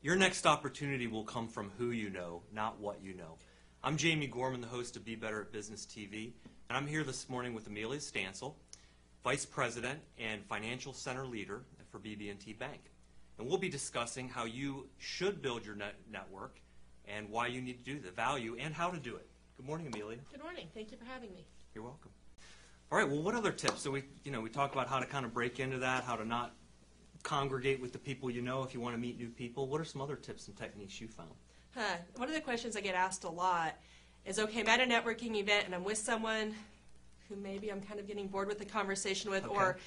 Your next opportunity will come from who you know, not what you know. I'm Jamie Gorman, the host of Be Better at Business TV, and I'm here this morning with Amelia Stansel, Vice President and Financial Center Leader for BB&T Bank. And we'll be discussing how you should build your network and why you need to do the value and how to do it. Good morning, Amelia. Good morning. Thank you for having me. You're welcome. All right, well, what other tips? So we talk about how to kind of break into that, how to not congregate with the people you know if you want to meet new people. What are some other tips and techniques you found? One of the questions I get asked a lot is, okay, I'm at a networking event and I'm with someone who maybe I'm kind of getting bored with the conversation with, okay, or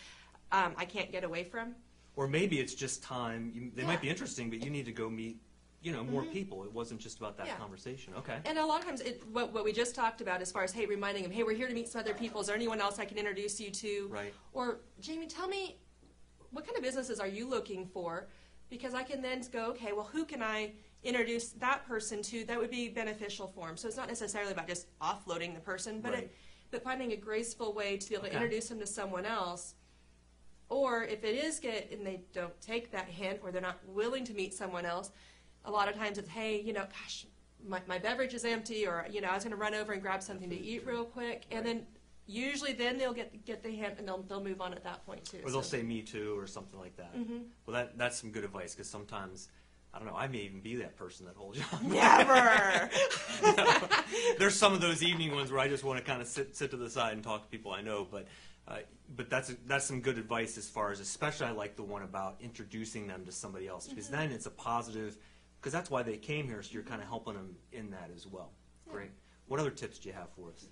I can't get away from. Or maybe it's just time. They might be interesting, but you need to go meet more people. It wasn't just about that conversation. Okay. And a lot of times, what we just talked about as far as, hey, reminding them, hey, we're here to meet some other people. Is there anyone else I can introduce you to? Right. Or, Jamie, tell me, what kind of businesses are you looking for? Because I can then go, okay, well, who can I introduce that person to that would be beneficial for them? So it's not necessarily about just offloading the person, but but finding a graceful way to be able to introduce them to someone else. Or if it is good and they don't take that hint or they're not willing to meet someone else, a lot of times it's, hey, gosh, my beverage is empty, or, I was going to run over and grab something to eat real quick. And then usually then they'll get the hint and they'll move on at that point too. Or they'll say me too or something like that. Well, that's some good advice, because sometimes, I don't know, I may even be that person that holds you on. Never! There's some of those evening ones where I just want to kind of sit to the side and talk to people I know, but that's some good advice as far as, especially I like the one about introducing them to somebody else, because then it's a positive, because that's why they came here, so you're kind of helping them in that as well. Great. What other tips do you have for us?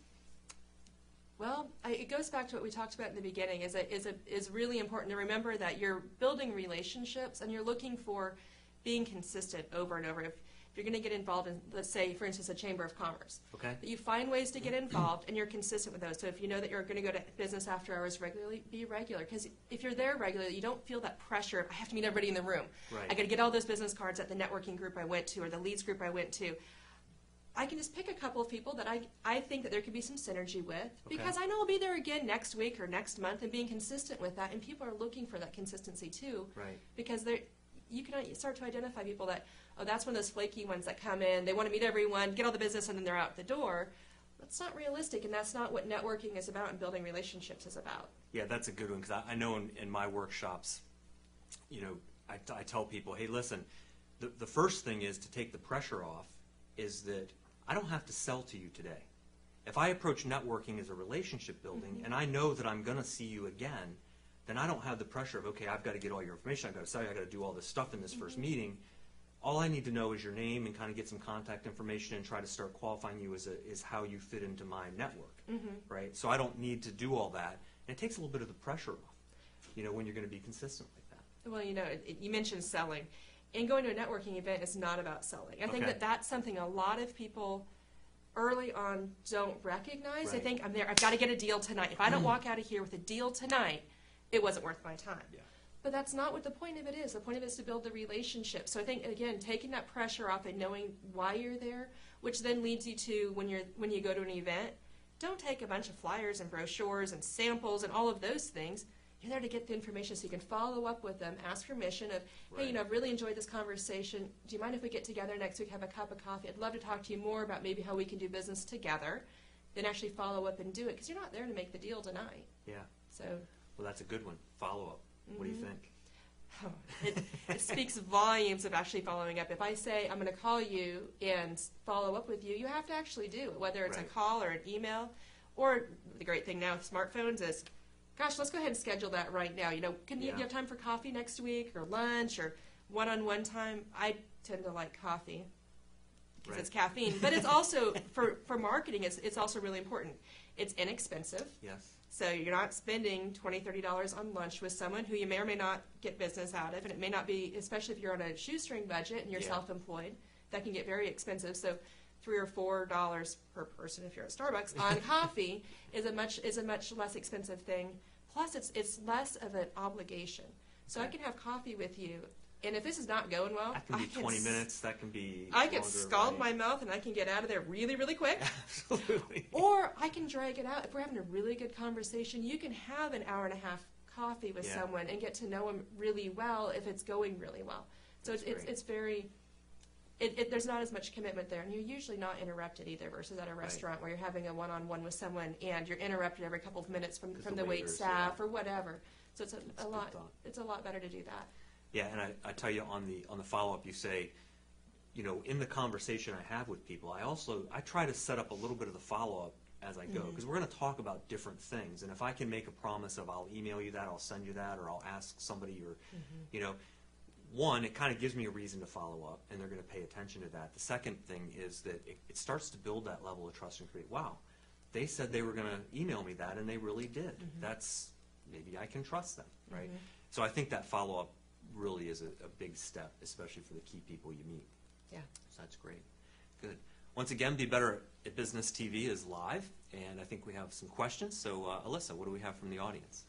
Well, it goes back to what we talked about in the beginning, is really important to remember that you're building relationships and you're looking for being consistent over and over. If you're going to get involved in, let's say, for instance, a Chamber of Commerce, that you find ways to get involved and you're consistent with those. So if you know that you're going to go to business after hours regularly, be regular. Because if you're there regularly, you don't feel that pressure of, I have to meet everybody in the room. I got to get all those business cards at the networking group I went to or the leads group I went to. I can just pick a couple of people that I think that there could be some synergy with, because I know I'll be there again next week or next month, and being consistent with that. And people are looking for that consistency too, because you can start to identify people that, oh, that's one of those flaky ones that come in, they want to meet everyone, get all the business, and then they're out the door. That's not realistic, and that's not what networking is about and building relationships is about. Yeah, that's a good one, because I know in my workshops, I tell people, hey, listen, the first thing is to take the pressure off is that I don't have to sell to you today. If I approach networking as a relationship building and I know that I'm going to see you again, then I don't have the pressure of, okay, I've got to get all your information, I've got to sell you, I've got to do all this stuff in this first meeting. All I need to know is your name and kind of get some contact information and try to start qualifying you as how you fit into my network, right? So I don't need to do all that. And it takes a little bit of the pressure off, when you're going to be consistent like that. Well, you mentioned selling. And going to a networking event is not about selling. I think that's something a lot of people early on don't recognize. They think, I'm there, I've got to get a deal tonight. If I don't walk out of here with a deal tonight, it wasn't worth my time. But that's not what the point of it is. The point of it is to build the relationship. So I think, again, taking that pressure off and knowing why you're there, which then leads you to when you go to an event, don't take a bunch of flyers and brochures and samples and all of those things. You're there to get the information so you can follow up with them, ask permission of, hey, I've really enjoyed this conversation. Do you mind if we get together next week, have a cup of coffee? I'd love to talk to you more about maybe how we can do business together. Then actually follow up and do it, because you're not there to make the deal tonight. Yeah. So. Well, that's a good one. Follow up. What do you think? Oh, it speaks volumes of actually following up. If I say I'm going to call you and follow up with you, you have to actually do it, whether it's a call or an email. Or the great thing now with smartphones is, gosh, let's go ahead and schedule that right now. Can you have time for coffee next week or lunch or one-on-one time? I tend to like coffee because it's caffeine. But it's also, for marketing, it's also really important. It's inexpensive. Yes. So you're not spending $20, $30 on lunch with someone who you may or may not get business out of. And it may not be, especially if you're on a shoestring budget and you're self-employed, that can get very expensive. So $3 or $4 per person if you're at Starbucks on coffee is a much less expensive thing. Plus, it's less of an obligation. So I can have coffee with you, and if this is not going well, that can be 20 minutes. That can be. I can scald my mouth, and I can get out of there really, really quick. Absolutely. Or I can drag it out. If we're having a really good conversation, you can have an hour and a half coffee with someone and get to know them really well if it's going really well. So That's great. it's very, there's not as much commitment there, and you're usually not interrupted either, versus at a restaurant where you're having a one-on-one with someone and you're interrupted every couple of minutes from the wait waiters, staff or whatever. So it's That's a a good lot. thought. It's a lot better to do that. Yeah, and I tell you on the follow-up, you say, you know, in the conversation I have with people, I try to set up a little bit of the follow-up as I go, because we're going to talk about different things. And if I can make a promise of I'll email you that, I'll send you that, or I'll ask somebody, or, you know, one, it kind of gives me a reason to follow up, and they're going to pay attention to that. The second thing is that it starts to build that level of trust and create, wow, they said they were going to email me that, and they really did. That's, maybe I can trust them, right? So I think that follow-up really is a big step, especially for the key people you meet. Yeah. So that's great. Good. Once again, Be Better at Business TV is live, and I think we have some questions. So, Alyssa, what do we have from the audience?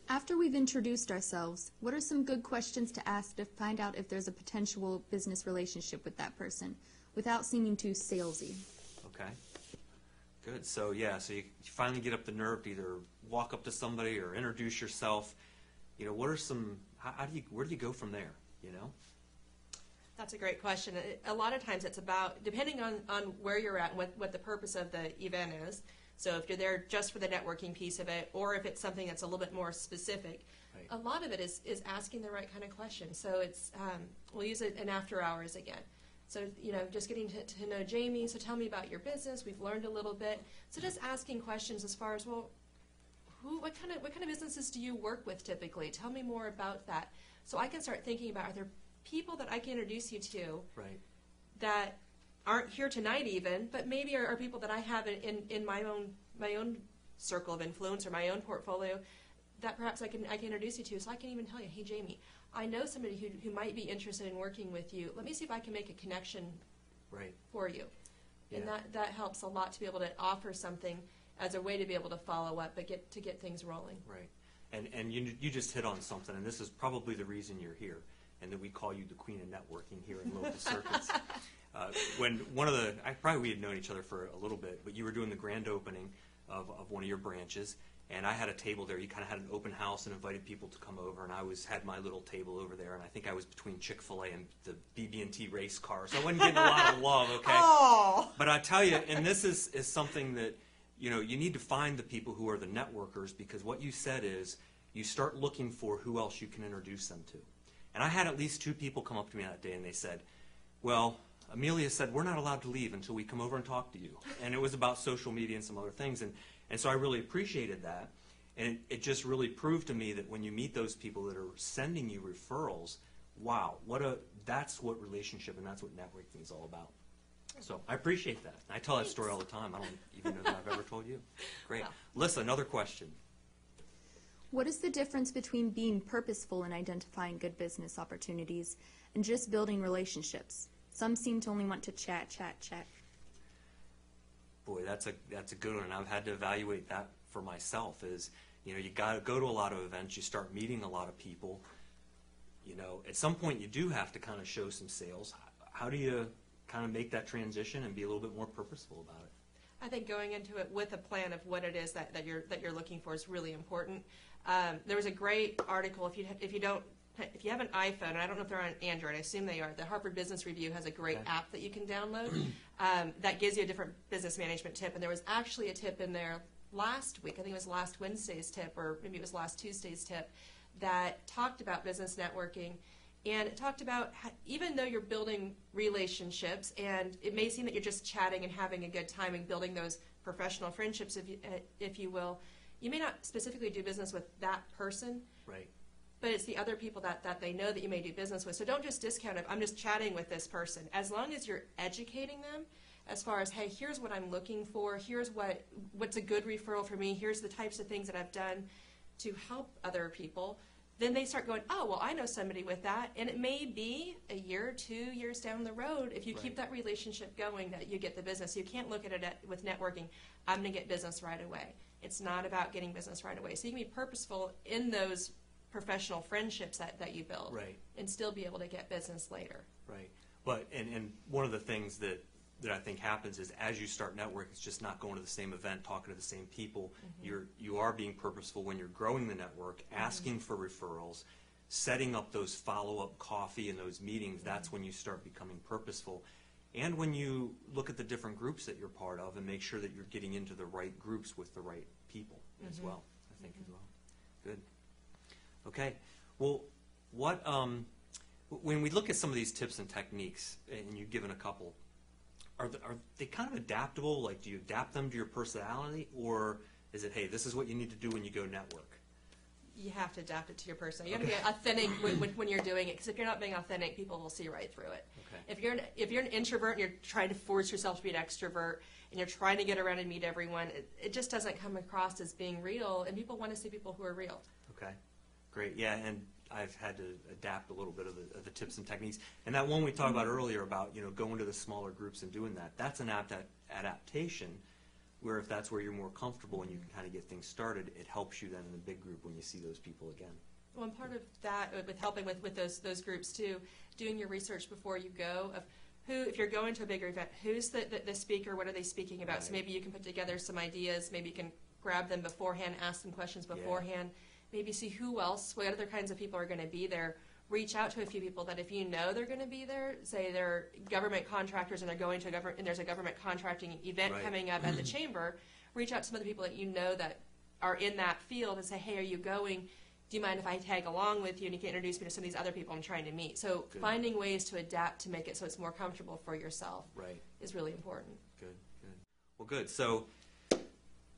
After we've introduced ourselves, what are some good questions to ask to find out if there's a potential business relationship with that person without seeming too salesy? Okay. Good. So, yeah, so you finally get up the nerve to either walk up to somebody or introduce yourself. You know, what are some, where do you go from there, you know? That's a great question. A lot of times it's about, depending on where you're at and what the purpose of the event is. So if you're there just for the networking piece of it, or if it's something that's a little bit more specific, Right. a lot of it is asking the right kind of question. So it's, we'll use it in after hours again. So, you know, just getting to know Jamie, so tell me about your business. We've learned a little bit. So just asking questions as far as, well, what kind of businesses do you work with typically? Tell me more about that. So I can start thinking about, are there people that I can introduce you to Right. that aren't here tonight even, but maybe are people that I have in my own circle of influence or my own portfolio that perhaps I can introduce you to. So I can even tell you, hey Jamie, I know somebody who might be interested in working with you. Let me see if I can make a connection Right. for you. And Yeah. that helps a lot to be able to offer something as a way to be able to follow up, but to get things rolling. Right. And you just hit on something, and this is probably the reason you're here, and that we call you the queen of networking here in local circuits. When we had known each other for a little bit, but you were doing the grand opening of one of your branches, and I had a table there. You kind of had an open house and invited people to come over, and I had my little table over there, and I think I was between Chick-fil-A and the BB&T race car, so I wasn't getting a lot of love, okay? Oh! But I tell you, and this is something that, you know, you need to find the people who are the networkers, because what you said is you start looking for who else you can introduce them to. And I had at least 2 people come up to me that day, and they said, well, Amelia said we're not allowed to leave until we come over and talk to you. And it was about social media and some other things. And so I really appreciated that. And it just really proved to me that when you meet those people that are sending you referrals, wow, that's what relationship and that's what networking is all about. So I appreciate that. I tell that story all the time. I don't even know that I've ever told you. Great. Lisa, another question. What is the difference between being purposeful in identifying good business opportunities and just building relationships? Some seem to only want to chat. Boy, that's a good one, and I've had to evaluate that for myself. Is, you know, you got to go to a lot of events, you start meeting a lot of people. You know, at some point you do have to kind of show some sales. How do you kind of make that transition and be a little bit more purposeful about it? I think going into it with a plan of what it is that you're looking for is really important. There was a great article. If you have an iPhone, and I don't know if they're on Android, I assume they are. The Harvard Business Review has a great app that you can download that gives you a different business management tip. And there was actually a tip in there last week. I think it was last Wednesday's tip, or maybe it was last Tuesday's tip, that talked about business networking. And it talked about how, even though you're building relationships, and it may seem that you're just chatting and having a good time and building those professional friendships, if you will, you may not specifically do business with that person. Right. But it's the other people that they know that you may do business with. So don't just discount it. I'm just chatting with this person. As long as you're educating them as far as, hey, here's what I'm looking for. Here's what's a good referral for me. Here's the types of things that I've done to help other people. Then they start going, oh, well, I know somebody with that. And it may be a year, 2 years down the road, if you keep that relationship going, that you get the business. You can't look at it with networking, I'm going to get business right away. It's not about getting business right away. So you can be purposeful in those professional friendships that you build, Right. and still be able to get business later. Right. But and one of the things that I think happens is as you start networking, it's just not going to the same event, talking to the same people. You are being purposeful when you're growing the network, asking for referrals, setting up those follow-up coffee and those meetings, that's when you start becoming purposeful. And when you look at the different groups that you're part of and make sure that you're getting into the right groups with the right people as well, I think as well. Good. Okay. Well, what when we look at some of these tips and techniques, and you've given a couple, are they kind of adaptable? Like, do you adapt them to your personality, or is it, hey, this is what you need to do when you go network? You have to adapt it to your person. You got to be authentic when you're doing it, because if you're not being authentic, people will see right through it. Okay. If you're an introvert and you're trying to force yourself to be an extrovert and you're trying to get around and meet everyone, it just doesn't come across as being real, and people want to see people who are real. Okay, great. Yeah, and I've had to adapt a little bit of the tips and techniques. And that one we talked about earlier about, going to the smaller groups and doing that, that's an adaptation, where if that's where you're more comfortable and you can kind of get things started, it helps you then in the big group when you see those people again. Well, and part of that, with helping with those groups too, doing your research before you go of who, if you're going to a bigger event, who's the speaker, what are they speaking about? Right. So maybe you can put together some ideas, maybe you can grab them beforehand, ask them questions beforehand, maybe see who else, what other kinds of people are going to be there. Reach out to a few people that if you know they're going to be there, say they're government contractors and they're going to and there's a government contracting event coming up at the chamber, reach out to some of the people that you know that are in that field and say, hey, are you going? Do you mind if I tag along with you and you can introduce me to some of these other people I'm trying to meet? So finding ways to adapt to make it so it's more comfortable for yourself is really important. Good. Well, good. So,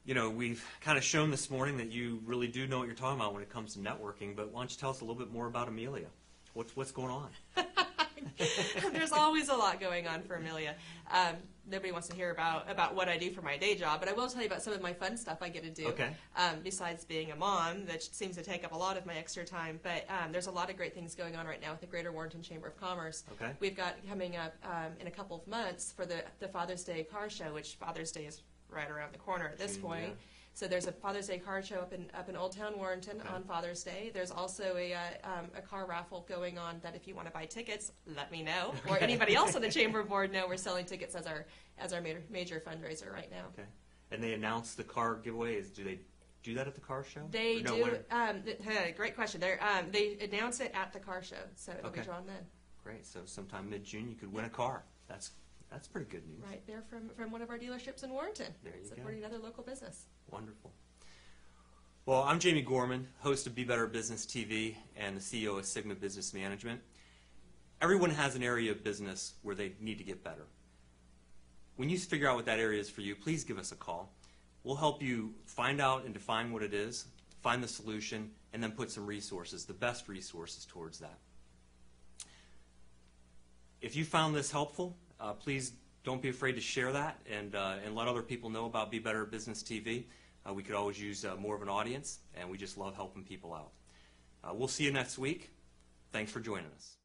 we've kind of shown this morning that you really do know what you're talking about when it comes to networking, but why don't you tell us a little bit more about Amelia? What's going on? There's always a lot going on for Amelia. Nobody wants to hear about what I do for my day job, but I will tell you about some of my fun stuff I get to do. Okay. Besides being a mom, that seems to take up a lot of my extra time. But there's a lot of great things going on right now with the Greater Warrenton Chamber of Commerce. Okay. We've got coming up in a couple of months for the Father's Day car show, which Father's Day is right around the corner at this point. Yeah. So there's a Father's Day car show up in Old Town Warrenton on Father's Day. There's also a car raffle going on that if you want to buy tickets, let me know. Or anybody else on the Chamber Board know we're selling tickets as our major fundraiser right now. Okay. And they announce the car giveaways. Do they do that at the car show? They do. Great question. They announce it at the car show, so it'll be drawn then. Great. So sometime mid-June you could win a car. That's pretty good news. Right there from one of our dealerships in Warrenton. There you go. Supporting another local business. Wonderful. Well, I'm Jamie Gorman, host of Be Better Business TV and the CEO of Sigma Business Management. Everyone has an area of business where they need to get better. When you figure out what that area is for you, please give us a call. We'll help you find out and define what it is, find the solution, and then put some resources, the best resources towards that. If you found this helpful, please don't be afraid to share that and let other people know about Be Better Business TV. We could always use more of an audience, and we just love helping people out. We'll see you next week. Thanks for joining us.